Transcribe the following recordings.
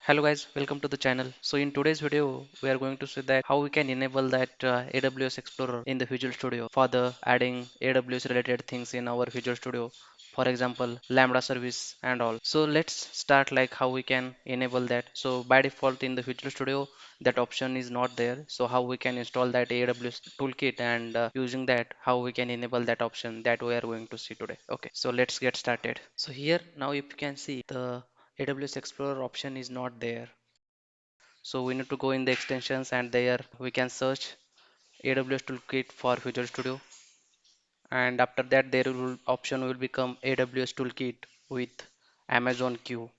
Hello guys, welcome to the channel. So in today's video, we are going to see that how we can enable that AWS Explorer in the Visual Studio for the adding AWS related things in our Visual Studio. For example, Lambda service and all. So let's start like how we can enable that. So by default in the Visual Studio, that option is not there. So how we can install that AWS toolkit and using that, how we can enable that option that we are going to see today. Okay, so let's get started. So here now if you can see the AWS Explorer option is not there. So we need to go in the extensions and there we can search AWS Toolkit for Visual Studio, and after that there will option will become AWS Toolkit with Amazon Q,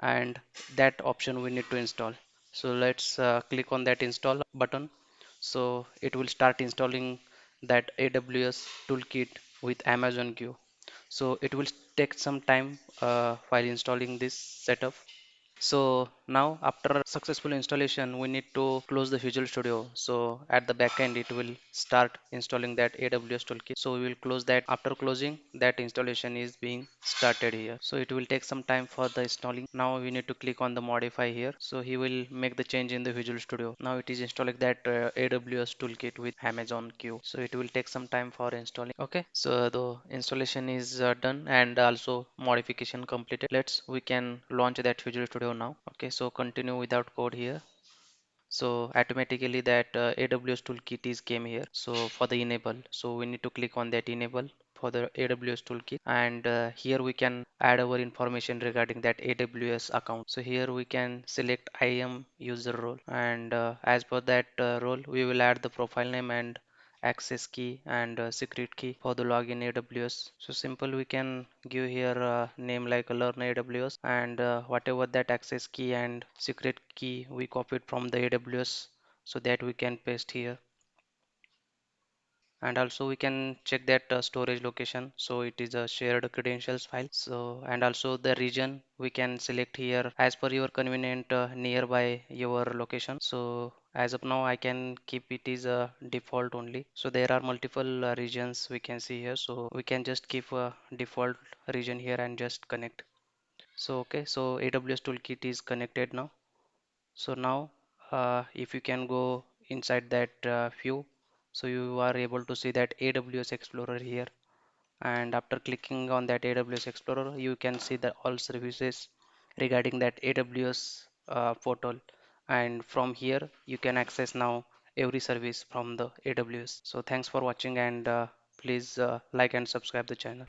and that option we need to install. So let's click on that install button. So it will start installing that AWS Toolkit with Amazon Q. So it will take some time while installing this setup. So now after successful installation, we need to close the Visual Studio. So at the back end, it will start installing that AWS toolkit. So we will close that. After closing, that installation is being started here. So it will take some time for the installing. Now we need to click on the modify here. So he will make the change in the Visual Studio. Now it is installing that AWS toolkit with Amazon Q. So it will take some time for installing. Okay, so the installation is done and also modification completed. Let's we can launch that Visual Studio now. Okay, so continue without code here. So automatically that AWS toolkit is came here. So for the enable, so we need to click on that enable for the AWS toolkit, and here we can add our information regarding that AWS account. So here we can select IAM user role, and as per that role we will add the profile name and access key and secret key for the login AWS. So simple, we can give here name like learn AWS, and whatever that access key and secret key we copied from the AWS, so that we can paste here. And also we can check that storage location, so it is a shared credentials file. So and also the region we can select here as per your convenient nearby your location. So as of now I can keep it is a default only. So there are multiple regions we can see here, so we can just keep a default region here and just connect. So okay, so AWS toolkit is connected now. So now if you can go inside that view, so you are able to see that AWS Explorer here, and after clicking on that AWS Explorer you can see the all services regarding that AWS portal, and from here you can access now every service from the AWS. So thanks for watching, and please like and subscribe the channel.